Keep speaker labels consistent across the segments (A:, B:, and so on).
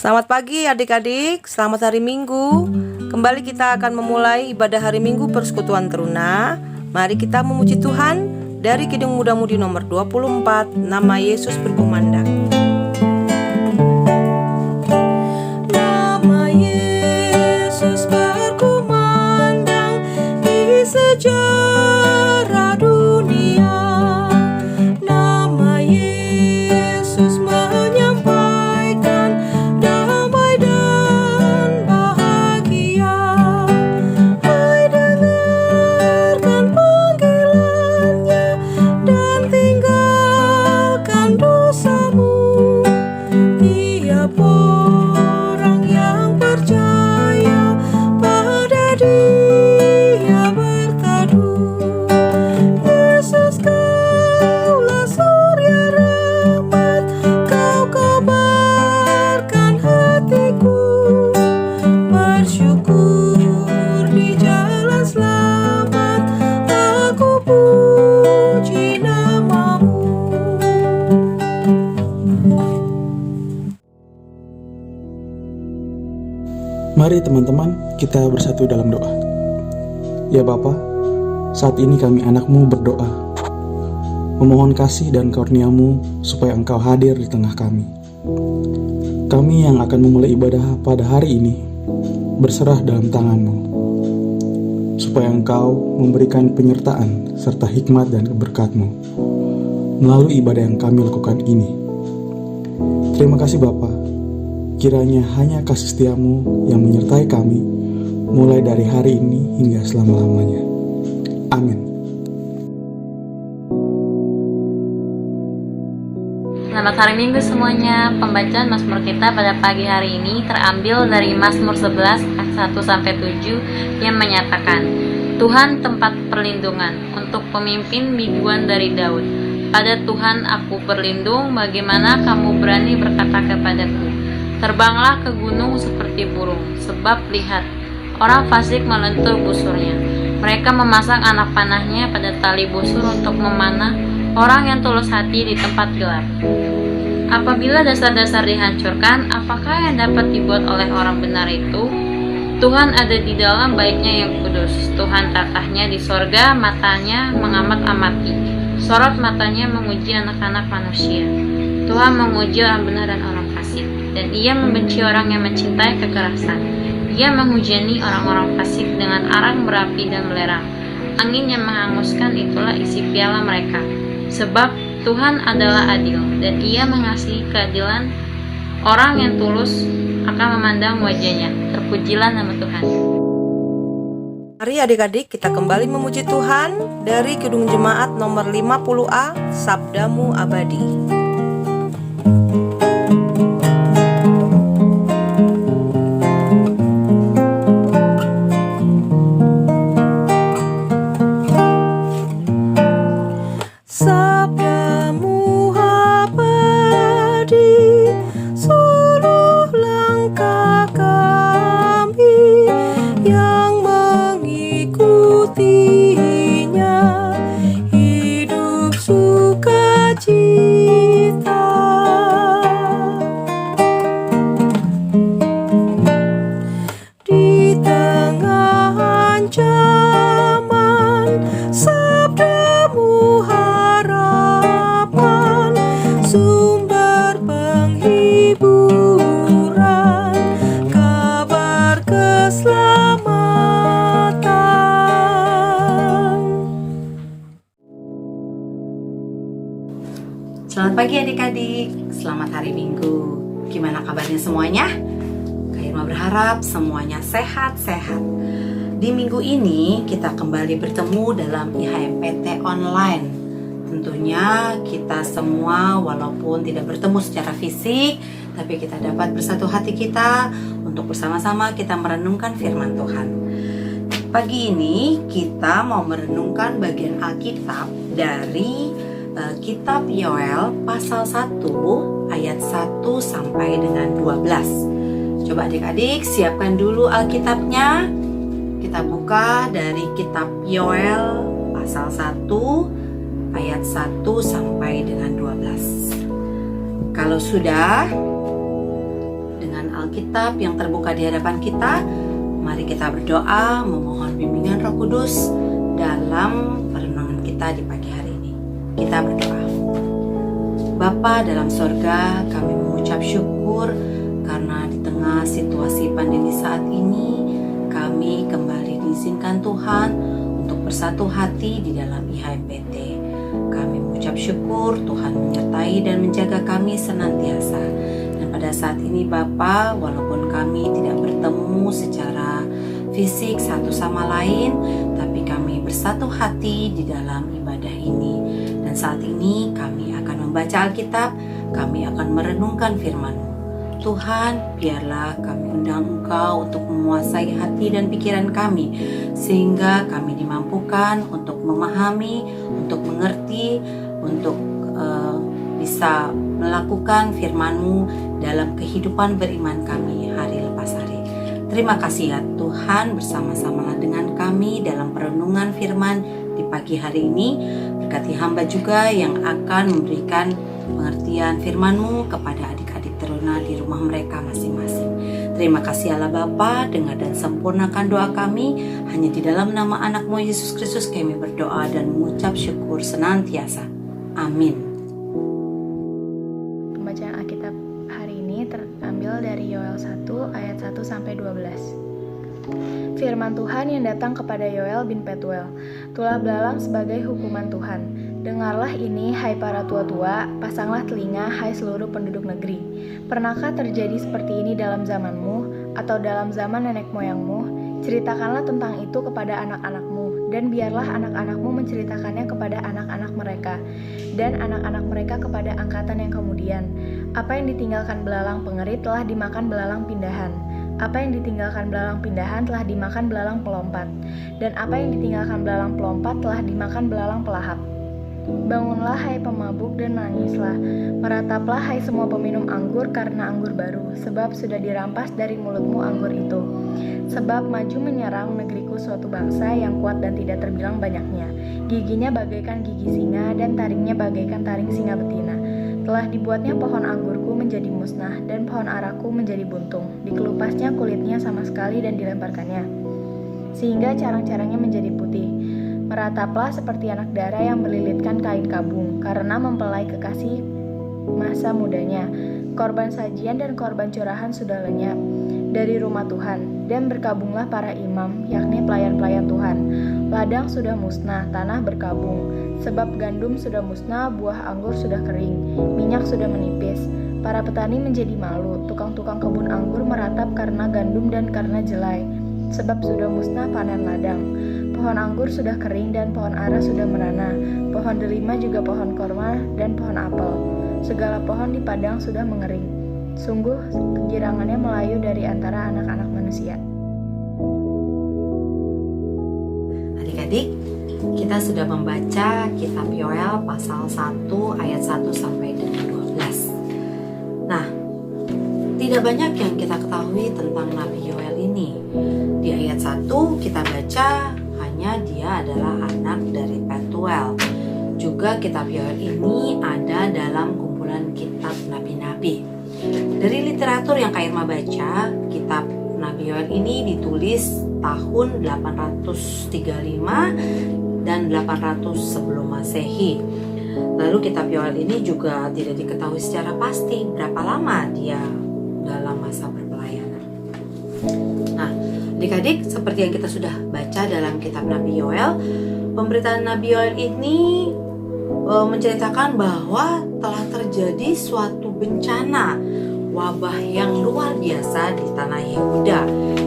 A: Selamat pagi adik-adik, selamat hari Minggu. Kembali kita akan memulai ibadah hari Minggu Persekutuan Teruna. Mari kita memuji Tuhan dari Kidung Muda-Mudi nomor 24, nama Yesus berkumandang. Nama Yesus berkumandang di sejarah dunia. Nama Yesus menyampaikan damai dan bahagia. Hai, dengarkan panggilannya dan tinggalkan dosamu. Tiap orang yang percaya pada Dia berteduh. Yesus, Kaulah surya rahmat, Kau kabarkan hatiku. Bersyukur di jalan selamat, aku puji namamu.
B: Mari teman-teman, kita bersatu dalam doa. Ya Bapa, saat ini kami anak-Mu berdoa, memohon kasih dan karunia-Mu supaya Engkau hadir di tengah kami. Kami yang akan memulai ibadah pada hari ini, berserah dalam tangan-Mu, supaya Engkau memberikan penyertaan serta hikmat dan berkat-Mu melalui ibadah yang kami lakukan ini. Terima kasih Bapa. Kiranya hanya kasih setia-Mu yang menyertai kami, mulai dari hari ini hingga selama-lamanya. Amin.
C: Selamat hari Minggu semuanya. Pembacaan Mazmur kita pada pagi hari ini terambil dari Mazmur 11 ayat 1-7 yang menyatakan, Tuhan tempat perlindungan untuk pemimpin biduan dari Daud. Pada Tuhan aku berlindung, bagaimana kamu berani berkata kepadaku, terbanglah ke gunung seperti burung, sebab lihat, orang fasik melentur busurnya. Mereka memasang anak panahnya pada tali busur untuk memanah orang yang tulus hati di tempat gelap. Apabila dasar-dasar dihancurkan, apakah yang dapat dibuat oleh orang benar itu? Tuhan ada di dalam baitnya yang kudus. Tuhan tatahnya di sorga, matanya mengamat-amati. Sorot matanya menguji anak-anak manusia. Tuhan menguji orang benar dan orang fasik, dan Ia membenci orang yang mencintai kekerasan. Ia menghujani orang-orang fasik dengan arang berapi dan belerang. Angin yang menghanguskan itulah isi piala mereka. Sebab Tuhan adalah adil, dan Ia mengasihi keadilan. Orang yang tulus akan memandang wajah-Nya. Terpujilah nama Tuhan.
A: Mari adik-adik kita kembali memuji Tuhan dari Kidung Jemaat nomor 50A, Sabdamu Abadi. Sabdamu abadi, seluruh langkah kami yang mengikutinya, hidup sukacita. Di tengah ancaman, sabdamu harapan, sumber penghiburan, kabar keselamatan.
D: Selamat pagi adik-adik, selamat hari Minggu. Gimana kabarnya semuanya? Kak Irma berharap semuanya sehat-sehat. Di minggu ini kita kembali bertemu dalam IHMPT online. Tentunya kita semua walaupun tidak bertemu secara fisik, tapi kita dapat bersatu hati kita untuk bersama-sama kita merenungkan firman Tuhan. Pagi ini kita mau merenungkan bagian Alkitab dari Kitab Yoel pasal 1 ayat 1 sampai dengan 12. Coba adik-adik siapkan dulu Alkitabnya. Kita buka dari Kitab Yoel pasal 1 ayat 1 sampai dengan 12. Kalau sudah, dengan bacaan Alkitab yang terbuka di hadapan kita, mari kita berdoa memohon bimbingan Roh Kudus dalam perenungan kita di pagi hari ini. Kita berdoa. Bapa dalam sorga, kami mengucap syukur karena di tengah situasi pandemi saat ini, kami kembali diizinkan Tuhan untuk bersatu hati di dalam IHMPT. Kami mengucap syukur Tuhan menyertai dan menjaga kami senantiasa. Dan pada saat ini Bapa, walaupun kami tidak bertemu secara fisik satu sama lain, tapi kami bersatu hati di dalam ibadah ini. Dan saat ini kami akan membaca Alkitab, kami akan merenungkan firman-Mu. Tuhan, biarlah kami undang Engkau untuk menguasai hati dan pikiran kami, sehingga kami dimampukan untuk memahami, untuk mengerti, untuk bisa melakukan firman-Mu dalam kehidupan beriman kami hari lepas hari. Terima kasih ya Tuhan, bersama-samalah dengan kami dalam perenungan firman di pagi hari ini. Berkati hamba juga yang akan memberikan pengertian firman-Mu kepada adik-adik teruna di rumah mereka masing-masing. Terima kasih Allah Bapa, dengar dan sempurnakan doa kami. Hanya di dalam nama anak-Mu Yesus Kristus kami berdoa dan mengucap syukur senantiasa. Amin.
E: Pembacaan Alkitab hari ini terambil dari Yoel 1 ayat 1 sampai 12. Firman Tuhan yang datang kepada Yoel bin Petuel, tulah belalang sebagai hukuman Tuhan. Dengarlah ini, hai para tua-tua, pasanglah telinga, hai seluruh penduduk negeri. Pernahkah terjadi seperti ini dalam zamanmu, atau dalam zaman nenek moyangmu? Ceritakanlah tentang itu kepada anak-anakmu, dan biarlah anak-anakmu menceritakannya kepada anak-anak mereka, dan anak-anak mereka kepada angkatan yang kemudian. Apa yang ditinggalkan belalang pengerit telah dimakan belalang pindahan. Apa yang ditinggalkan belalang pindahan telah dimakan belalang pelompat, dan apa yang ditinggalkan belalang pelompat telah dimakan belalang pelahap. Bangunlah hai pemabuk dan nangislah, merataplah hai semua peminum anggur karena anggur baru, sebab sudah dirampas dari mulutmu anggur itu. Sebab maju menyerang negeriku suatu bangsa yang kuat dan tidak terbilang banyaknya. Giginya bagaikan gigi singa dan taringnya bagaikan taring singa betina. Telah dibuatnya pohon anggurku menjadi musnah dan pohon araku menjadi buntung. Dikelupasnya kulitnya sama sekali dan dilemparkannya, sehingga carang-carangnya menjadi putih. Merataplah seperti anak dara yang melilitkan kain kabung, karena mempelai kekasih masa mudanya. Korban sajian dan korban curahan sudah lenyap dari rumah Tuhan, dan berkabunglah para imam, yakni pelayan-pelayan Tuhan. Ladang sudah musnah, tanah berkabung, sebab gandum sudah musnah, buah anggur sudah kering, minyak sudah menipis. Para petani menjadi malu, tukang-tukang kebun anggur meratap karena gandum dan karena jelai, sebab sudah musnah panen ladang. Pohon anggur sudah kering dan pohon ara sudah merana, pohon delima juga pohon korma dan pohon apel. Segala pohon di padang sudah mengering. Sungguh kegirangannya melayu dari antara anak-anak manusia.
D: Adik-adik, kita sudah membaca kitab Yoel pasal 1 ayat 1 sampai dengan 12. Nah, tidak banyak yang kita ketahui tentang Nabi Yoel ini. Di ayat 1 kita baca hanya dia adalah anak dari Petuel. Juga kitab Yoel ini ada dalam kumpulan kitab nabi-nabi. Dari literatur yang Kak Irma baca, kitab Nabi Yoel ini ditulis tahun 835 dan 800 sebelum Masehi. Lalu kitab Yoel ini juga tidak diketahui secara pasti berapa lama dia dalam masa perpelayanan. Nah, adik-adik, seperti yang kita sudah baca dalam kitab Nabi Yoel, pemberitaan Nabi Yoel ini menceritakan bahwa telah terjadi suatu bencana, wabah yang luar biasa di tanah Yehuda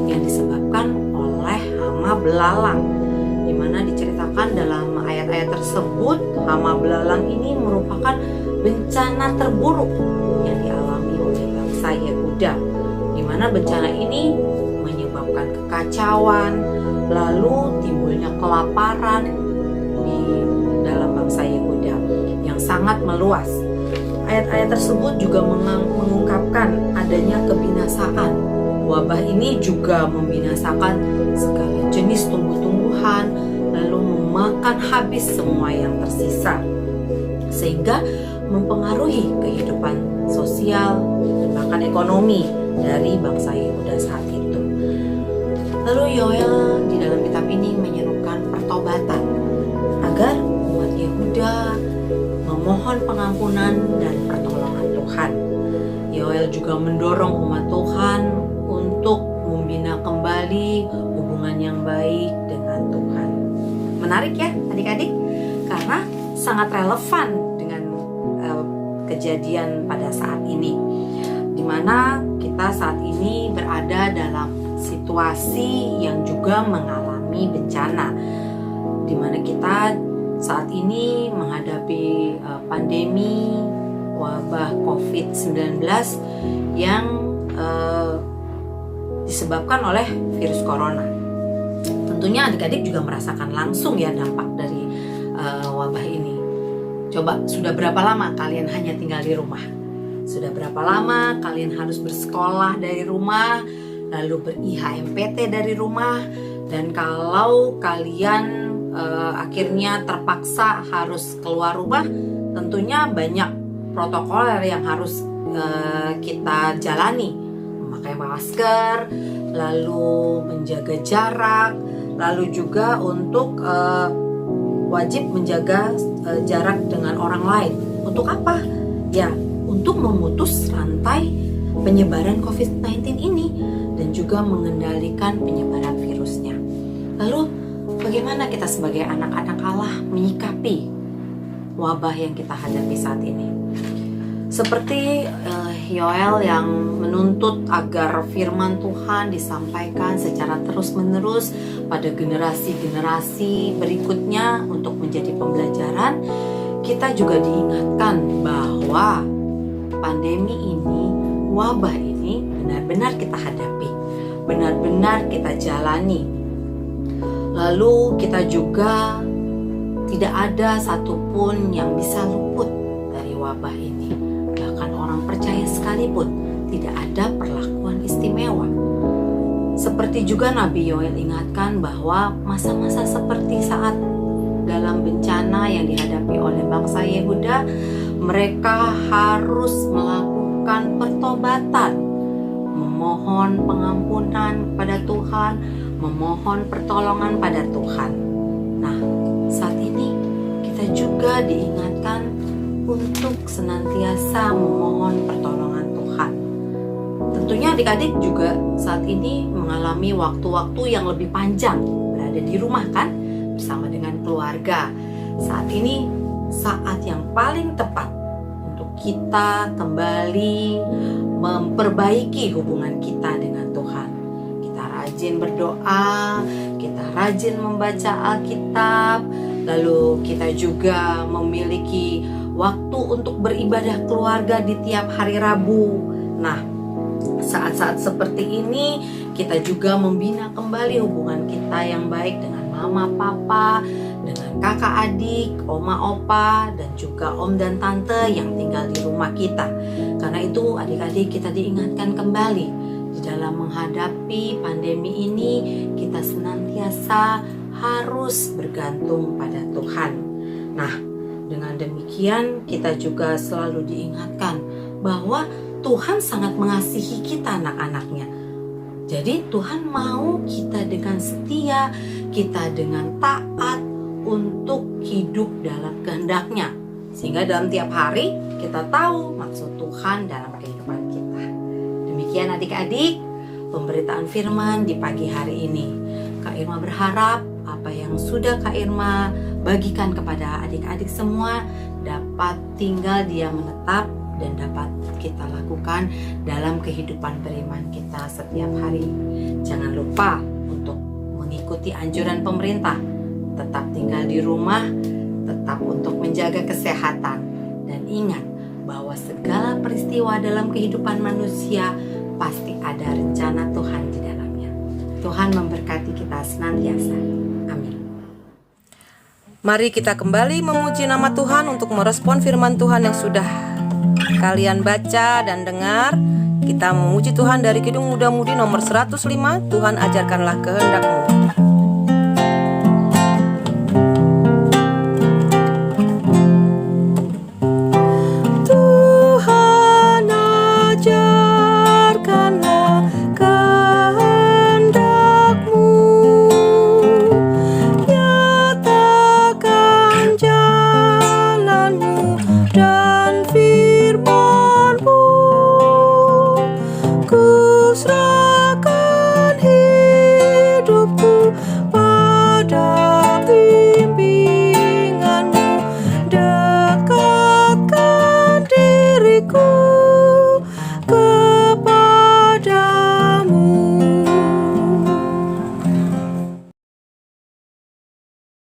D: yang disebabkan oleh hama belalang, di mana diceritakan dalam ayat-ayat tersebut hama belalang ini merupakan bencana terburuk yang dialami oleh bangsa Yehuda, di mana bencana ini menyebabkan kekacauan, lalu timbulnya kelaparan di dalam bangsa Yehuda yang sangat meluas. Ayat-ayat tersebut juga mengungkapkan adanya kebinasaan. Wabah ini juga membinasakan segala jenis tumbuh-tumbuhan, lalu memakan habis semua yang tersisa, sehingga mempengaruhi kehidupan sosial dan bahkan ekonomi dari bangsa Yehuda saat itu. Lalu Yoel di dalam kitab ini menyerukan pertobatan agar umat Yehuda memohon pengampunan dan pertolongan Tuhan. Yoel juga mendorong umat Tuhan untuk membina kembali hubungan yang baik dengan Tuhan. Menarik ya adik-adik, karena sangat relevan dengan kejadian pada saat ini, di mana kita saat ini berada dalam situasi yang juga mengalami bencana, di mana kita saat ini menghadapi pandemi wabah COVID-19 yang disebabkan oleh virus corona. Tentunya adik-adik juga merasakan langsung ya dampak dari wabah ini. Coba, sudah berapa lama kalian hanya tinggal di rumah? Sudah berapa lama kalian harus bersekolah dari rumah, lalu ber-IHMPT dari rumah, dan kalau kalian akhirnya terpaksa harus keluar rumah, tentunya banyak protokol yang harus kita jalani, memakai masker, lalu menjaga jarak, lalu juga untuk wajib menjaga jarak dengan orang lain. Untuk apa? Ya, untuk memutus rantai penyebaran COVID-19 ini dan juga mengendalikan penyebaran virusnya. Lalu bagaimana kita sebagai anak-anak Allah menyikapi wabah yang kita hadapi saat ini? Seperti Yoel yang menuntut agar firman Tuhan disampaikan secara terus-menerus pada generasi-generasi berikutnya untuk menjadi pembelajaran, kita juga diingatkan bahwa pandemi ini, wabah ini benar-benar kita hadapi, benar-benar kita jalani. Lalu kita juga tidak ada satupun yang bisa luput dari wabah ini. Bahkan orang percaya sekalipun tidak ada perlakuan istimewa. Seperti juga Nabi Yoel ingatkan bahwa masa-masa seperti saat dalam bencana yang dihadapi oleh bangsa Yehuda, mereka harus melakukan pertobatan, memohon pengampunan pada Tuhan, memohon pertolongan pada Tuhan. Nah, saat ini kita juga diingatkan untuk senantiasa memohon pertolongan Tuhan. Tentunya adik-adik juga saat ini mengalami waktu-waktu yang lebih panjang berada di rumah kan, bersama dengan keluarga. Saat ini saat yang paling tepat untuk kita kembali memperbaiki hubungan kita dengan Tuhan. Kita rajin berdoa, kita rajin membaca Alkitab, lalu kita juga memiliki waktu untuk beribadah keluarga di tiap hari Rabu. Nah, saat-saat seperti ini kita juga membina kembali hubungan kita yang baik dengan mama, papa, dengan kakak adik, oma, opa, dan juga om dan tante yang tinggal di rumah kita. Karena itu adik-adik kita diingatkan kembali di dalam menghadapi pandemi ini, kita senantiasa harus bergantung pada Tuhan. Nah, dengan demikian kita juga selalu diingatkan bahwa Tuhan sangat mengasihi kita anak-anaknya. Jadi Tuhan mau kita dengan setia, kita dengan taat untuk hidup dalam kehendak-Nya. Sehingga dalam tiap hari kita tahu maksud Tuhan dalam kehidupan kita. Demikian adik-adik pemberitaan firman di pagi hari ini. Kak Irma berharap apa yang sudah Kak Irma bagikan kepada adik-adik semua dapat tinggal dia menetap dan dapat kita lakukan dalam kehidupan beriman kita setiap hari. Jangan lupa untuk mengikuti anjuran pemerintah, tetap tinggal di rumah, tetap untuk menjaga kesehatan, dan ingat bahwa segala peristiwa dalam kehidupan manusia pasti ada rencana Tuhan di dalamnya. Tuhan memberkati kita senantiasa. Amin.
A: Mari kita kembali memuji nama Tuhan untuk merespon firman Tuhan yang sudah kalian baca dan dengar. Kita memuji Tuhan dari Kidung Muda Mudi nomor 105. Tuhan ajarkanlah kehendak-Mu. Tuhan ajarkanlah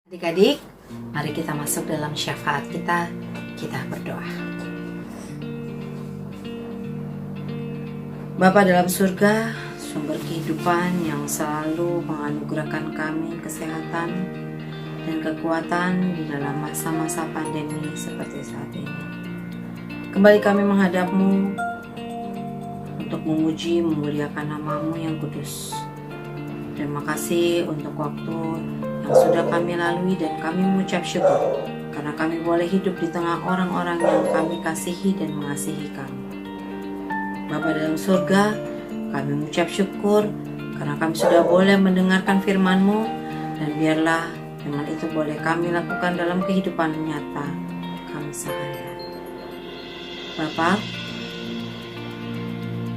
D: Adik-adik, mari kita masuk dalam syafaat kita. Kita berdoa. Bapa dalam surga, sumber kehidupan yang selalu menganugerahkan kami kesehatan dan kekuatan di dalam masa-masa pandemi seperti saat ini. Kembali kami menghadap-Mu untuk memuji, memuliakan nama-Mu yang kudus. Terima kasih untuk waktu yang sudah kami lalui dan kami mengucap syukur karena kami boleh hidup di tengah orang-orang yang kami kasihi dan mengasihi kami. Bapa dalam surga, kami mengucap syukur karena kami sudah boleh mendengarkan firman-Mu dan biarlah firman itu boleh kami lakukan dalam kehidupan nyata kami sehari-hari. Bapa,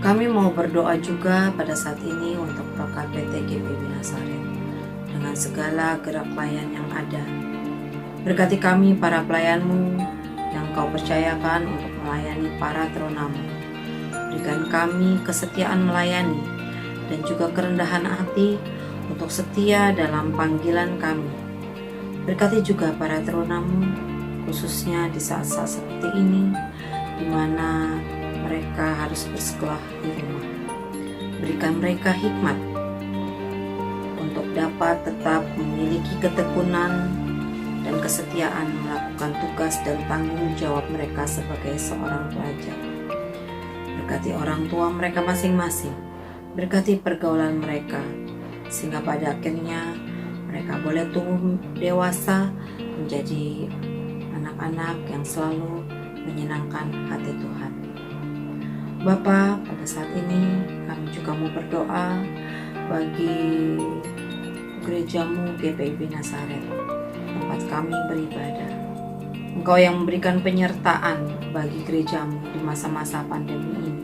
D: kami mau berdoa juga pada saat ini untuk Proker PT GPIB Nazaret dengan segala gerak pelayan yang ada. Berkati kami para pelayan-Mu yang Kau percayakan untuk melayani para terunamu. Berikan kami kesetiaan melayani dan juga kerendahan hati untuk setia dalam panggilan kami. Berkati juga para terunamu, khususnya di saat-saat seperti ini, di mana mereka harus bersekolah di rumah. Berikan mereka hikmat untuk dapat tetap memiliki ketekunan dan kesetiaan melakukan tugas dan tanggung jawab mereka sebagai seorang pelajar. Berkati orang tua mereka masing-masing, berkati pergaulan mereka, sehingga pada akhirnya mereka boleh tumbuh dewasa menjadi anak-anak yang selalu menyenangkan hati Tuhan. Bapa, pada saat ini kami juga mau berdoa bagi gereja-Mu GPIB Nazaret, tempat kami beribadah. Engkau yang memberikan penyertaan bagi gereja-Mu di masa-masa pandemi ini,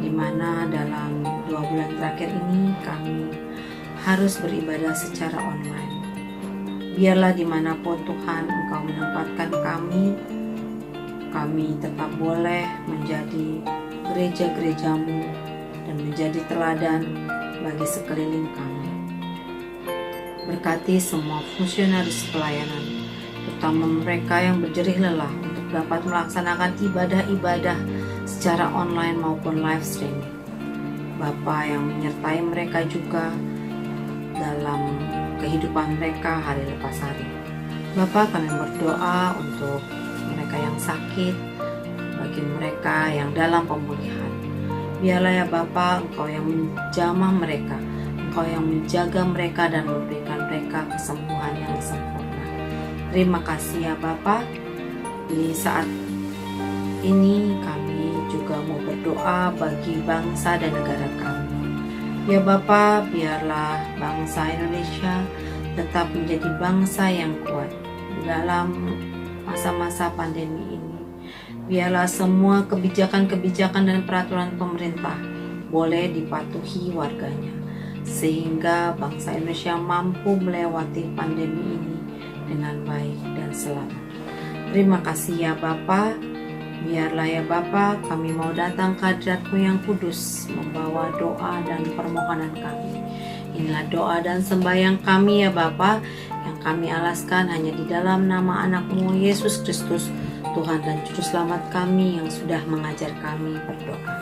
D: di mana dalam 2 bulan terakhir ini kami harus beribadah secara online. Biarlah dimanapun Tuhan Engkau menempatkan kami tetap boleh menjadi gereja-gereja-Mu dan menjadi teladan bagi sekeliling kami. Berkati semua fungsionaris pelayanan, terutama mereka yang berjerih lelah untuk dapat melaksanakan ibadah-ibadah secara online maupun live streaming. Bapa yang menyertai mereka juga dalam kehidupan mereka hari lepas hari. Bapa, kami berdoa untuk mereka yang sakit, bagi mereka yang dalam pemulihan. Biarlah ya Bapa, Engkau yang menjamah mereka, Engkau yang menjaga mereka dan memberikan mereka kesembuhan yang sempurna. Terima kasih ya Bapa. Di saat ini kami juga mau berdoa bagi bangsa dan negara kami. Ya Bapa, biarlah bangsa Indonesia tetap menjadi bangsa yang kuat dalam masa-masa pandemi ini. Biarlah semua kebijakan-kebijakan dan peraturan pemerintah boleh dipatuhi warganya, sehingga bangsa Indonesia mampu melewati pandemi ini dengan baik dan selamat. Terima kasih ya Bapa. Biarlah ya Bapa, kami mau datang ke hadirat-Mu yang kudus, membawa doa dan permohonan kami. Inilah doa dan sembahyang kami ya Bapa, yang kami alaskan hanya di dalam nama anak-Mu Yesus Kristus, Tuhan dan Juru Selamat kami yang sudah mengajar kami berdoa.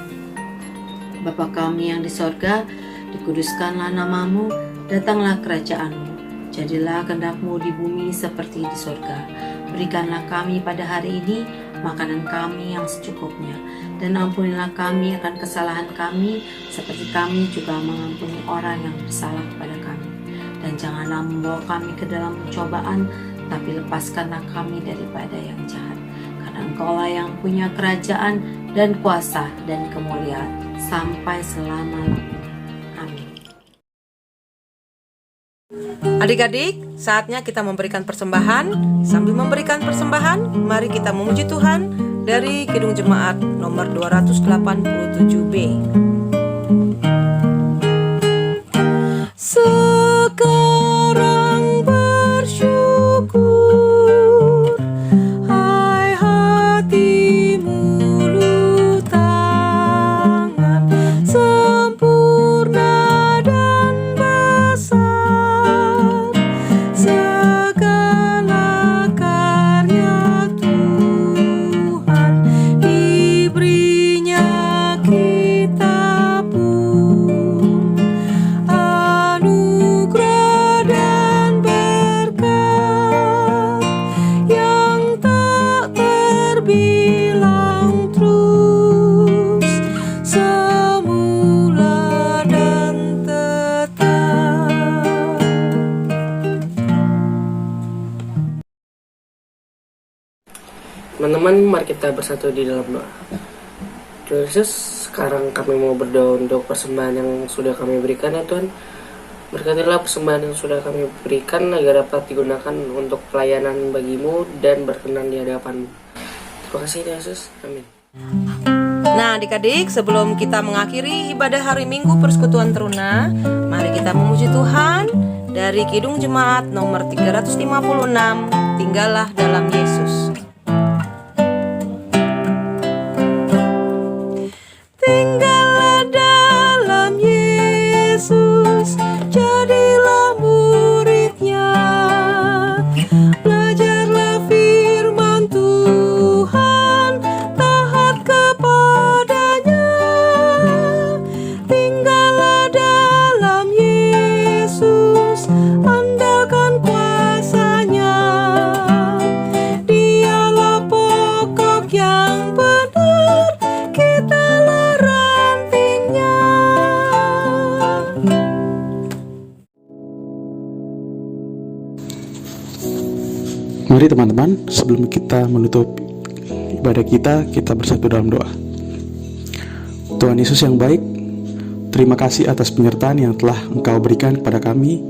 D: Bapa kami yang di sorga, dikuduskanlah nama-Mu, datanglah kerajaan-Mu, jadilah kehendak-Mu di bumi seperti di sorga. Berikanlah kami pada hari ini makanan kami yang secukupnya, dan ampunilah kami akan kesalahan kami, seperti kami juga mengampuni orang yang bersalah kepada kami. Dan janganlah membawa kami ke dalam pencobaan, tapi lepaskanlah kami daripada yang jahat. Karena Engkaulah yang punya kerajaan dan kuasa dan kemuliaan sampai selama-lamanya. Amin.
A: Adik-adik, saatnya kita memberikan persembahan. Sambil memberikan persembahan, mari kita memuji Tuhan dari Kidung Jemaat nomor 287B. Sekarang bersyukur, hai hati mulut tangan, sempurna dan besar segala
F: Teman-teman, mari kita bersatu di dalam doa. Tuhan Yesus, sekarang kami mau berdoa untuk persembahan yang sudah kami berikan ya Tuhan. Berkatilah persembahan yang sudah kami berikan agar dapat digunakan untuk pelayanan bagimu dan berkenan di hadapan-Mu. Terima kasih Tuhan Yesus, amin.
A: Nah adik-adik, sebelum kita mengakhiri ibadah hari Minggu Persekutuan Teruna, mari kita memuji Tuhan dari Kidung Jemaat nomor 356, Tinggallah dalam Yesus. Tinggallah dalam Yesus, jadilah muridnya, belajarlah firman Tuhan, taat kepadanya. Tinggallah dalam Yesus, andalkan kuasanya, dialah pokok yang benar, kitalah rantingnya.
B: Mari teman-teman, sebelum kita menutup ibadah kita bersatu dalam doa. Tuhan Yesus yang baik, terima kasih atas penyertaan yang telah Engkau berikan kepada kami,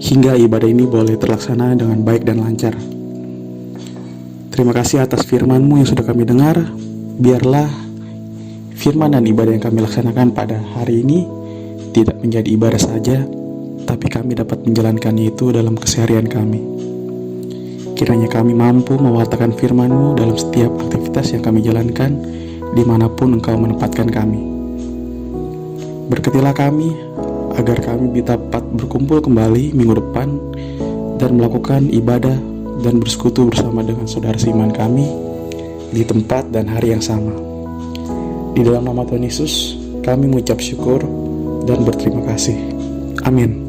B: hingga ibadah ini boleh terlaksana dengan baik dan lancar. Terima kasih atas firman-Mu yang sudah kami dengar. Biarlah firman dan ibadah yang kami laksanakan pada hari ini tidak menjadi ibadah saja, tapi kami dapat menjalankannya itu dalam keseharian kami. Kiranya kami mampu mewartakan firman-Mu dalam setiap aktivitas yang kami jalankan, dimanapun Engkau menempatkan kami. Berkatilah kami, agar kami dapat berkumpul kembali minggu depan, dan melakukan ibadah dan bersekutu bersama dengan saudara seiman kami, di tempat dan hari yang sama. Di dalam nama Tuhan Yesus, kami mengucap syukur dan berterima kasih. Amin.